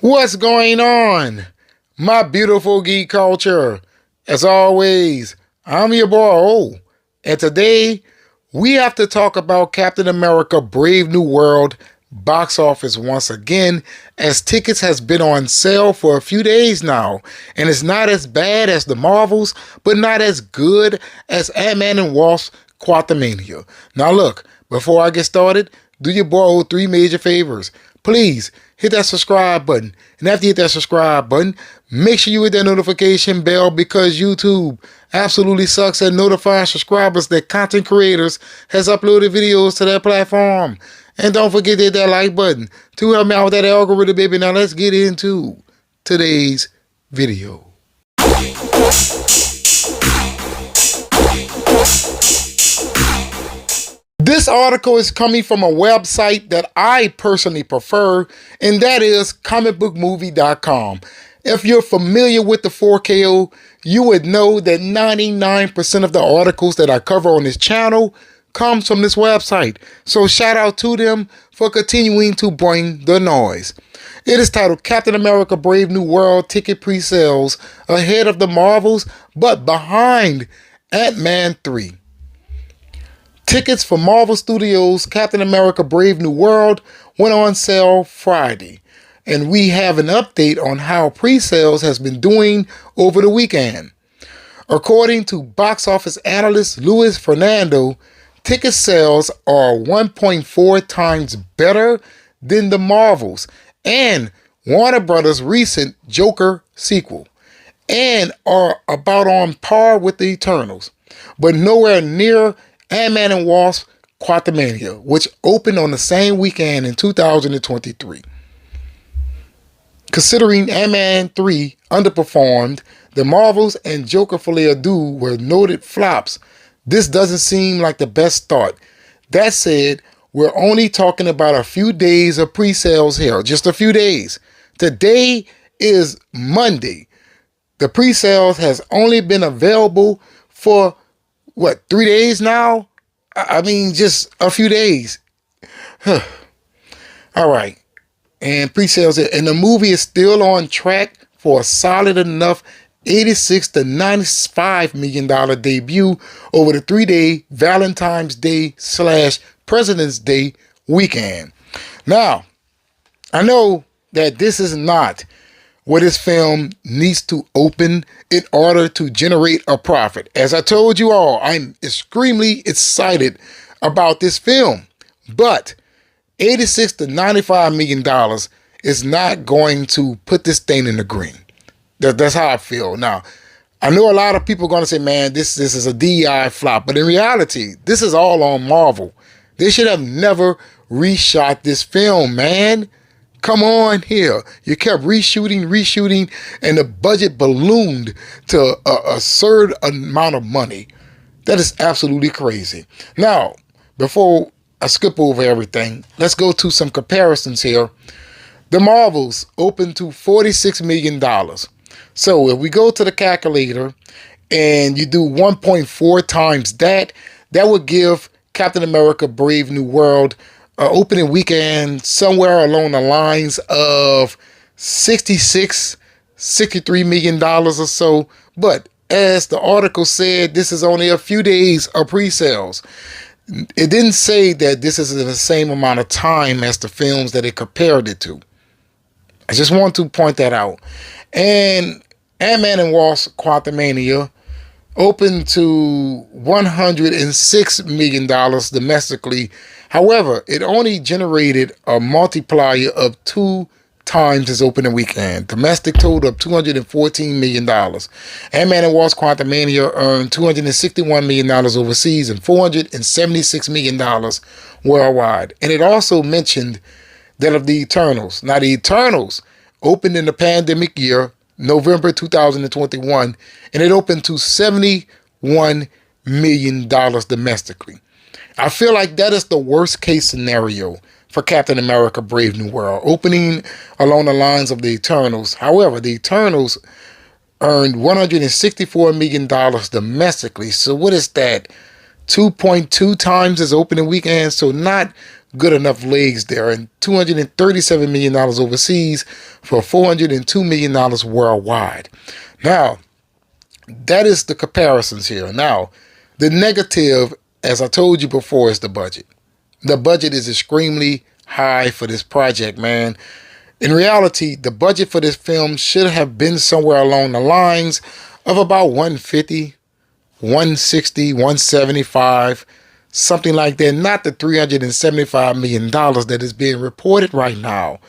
What's going on, my beautiful geek culture? As always, I'm your boy O, and today we have to talk about Captain America Brave New World box office once again, as tickets has been on sale for a few days now, and it's not as bad as the Marvels, but not as good as Ant-Man and Wasp Quantumania. Now look, before I get started, do your boy O three major favors. Please hit that subscribe button. And after you hit that subscribe button, make sure you hit that notification bell, because YouTube absolutely sucks at notifying subscribers that content creators has uploaded videos to their platform. And don't forget to hit that like button to help me out with that algorithm, baby. Now let's get into today's video. This article is coming from a website that I personally prefer, and that is comicbookmovie.com. If you're familiar with the 4KO, you would know that 99% of the articles that I cover on this channel comes from this website. So shout out to them for continuing to bring the noise. It is titled Captain America Brave New World ticket pre-sales ahead of the Marvels, but behind Ant-Man 3. Tickets for Marvel Studios' Captain America Brave New World went on sale Friday, and we have an update on how pre-sales has been doing over the weekend. According to box office analyst Luis Fernando, ticket sales are 1.4 times better than the Marvels and Warner Brothers' recent Joker sequel, and are about on par with the Eternals, but nowhere near Ant-Man and Wasp Quantumania, which opened on the same weekend in 2023. Considering Ant-Man 3 underperformed, the Marvels and Joker Folie à Deux were noted flops, this doesn't seem like the best start. That said, we're only talking about a few days of pre-sales here, just a few days. Today is Monday. The pre-sales has only been available for 3 days now? I mean, just a few days. All right. And pre-sales, and the movie is still on track for a solid enough $86 to $95 million debut over the 3-day Valentine's Day / President's Day weekend. Now, I know that this is not where this film needs to open in order to generate a profit. As I told you all, I'm extremely excited about this film, but $86 to $95 million is not going to put this thing in the green. That's how I feel. Now, I know a lot of people are going to say, man, this is a DEI flop, but in reality, this is all on Marvel. They should have never reshot this film, man. Come on here. You kept reshooting, and the budget ballooned to an absurd amount of money. That is absolutely crazy. Now, before I skip over everything, let's go to some comparisons here. The Marvels opened to $46 million. So if we go to the calculator and you do 1.4 times that, that would give Captain America Brave New World opening weekend somewhere along the lines of $63 million or so. But as the article said, this is only a few days of pre-sales. It didn't say that this is in the same amount of time as the films that it compared it to. I just want to point that out. And Ant-Man and Wasp Quantumania opened to $106 million domestically. However, it only generated a multiplier of 2 times its opening weekend. Domestic total of $214 million. Ant-Man and Wasp Quantumania earned $261 million overseas and $476 million worldwide. And it also mentioned that of the Eternals. Now, the Eternals opened in the pandemic year, November 2021, and it opened to $71 million domestically. I feel like that is the worst case scenario for Captain America Brave New World, opening along the lines of the Eternals. However, the Eternals earned $164 million domestically. So what is that? 2.2 times its opening weekend. So not good enough legs there, and $237 million overseas for $402 million worldwide. Now, that is the comparisons here. Now, the negative, as I told you before, is the budget. The budget is extremely high for this project, man. In reality, the budget for this film should have been somewhere along the lines of about 150, 160, 175, something like that. Not the $375 million that is being reported right now.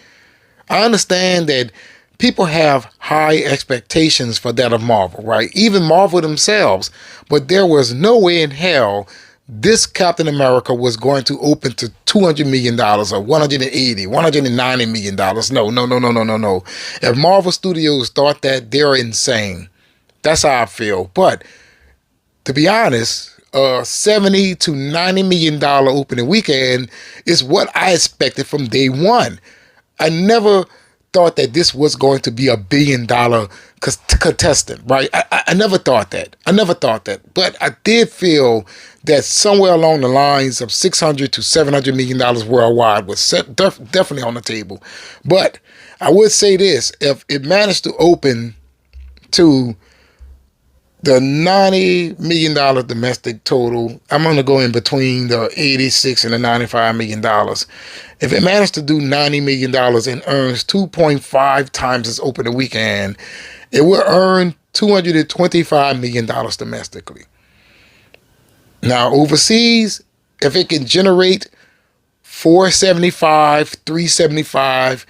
I understand that people have high expectations for that of Marvel, right? Even Marvel themselves. But there was no way in hell this Captain America was going to open to $200 million or $180, $190 million. No. If Marvel Studios thought that, they're insane. That's how I feel. But to be honest, $70 to $90 million opening weekend is what I expected from day one. I never thought that this was going to be a $1 billion contestant, right? I never thought that. But I did feel that somewhere along the lines of $600 to $700 million worldwide was definitely on the table. But I would say this: if it managed to open to the $90 million domestic total, I'm going to go in between the $86 and the $95 million. If it managed to do $90 million and earns 2.5 times its opening weekend, it will earn $225 million domestically. Now, overseas, if it can generate 475, 375,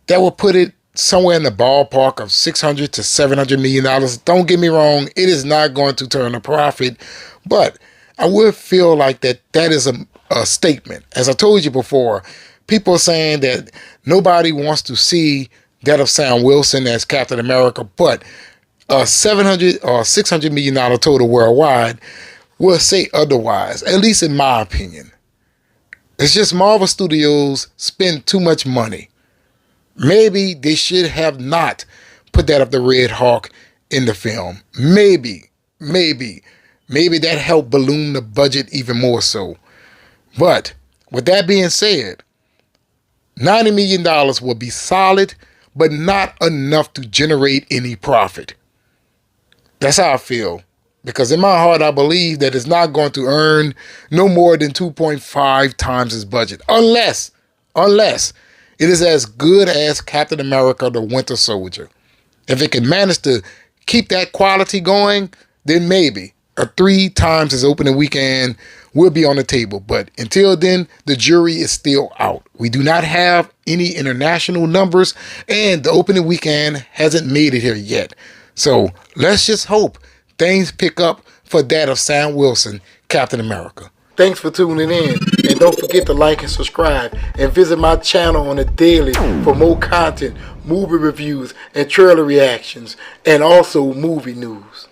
that will put it somewhere in the ballpark of $600 to $700 million. Don't get me wrong, it is not going to turn a profit, but I would feel like that is a statement. As I told you before, people are saying that nobody wants to see that of Sam Wilson as Captain America, but $700 or $600 million total worldwide will say otherwise, at least in my opinion. It's just Marvel Studios spend too much money. Maybe they should have not put that of the Red Hawk in the film. Maybe that helped balloon the budget even more so. But with that being said, $90 million will be solid, but not enough to generate any profit. That's how I feel. Because in my heart, I believe that it's not going to earn no more than 2.5 times its budget. Unless it is as good as Captain America, the Winter Soldier. If it can manage to keep that quality going, then maybe a 3 times its opening weekend will be on the table. But until then, the jury is still out. We do not have any international numbers, and the opening weekend hasn't made it here yet. So let's just hope things pick up for that of Sam Wilson, Captain America. Thanks for tuning in, and don't forget to like and subscribe, and visit my channel on a daily for more content, movie reviews, and trailer reactions, and also movie news.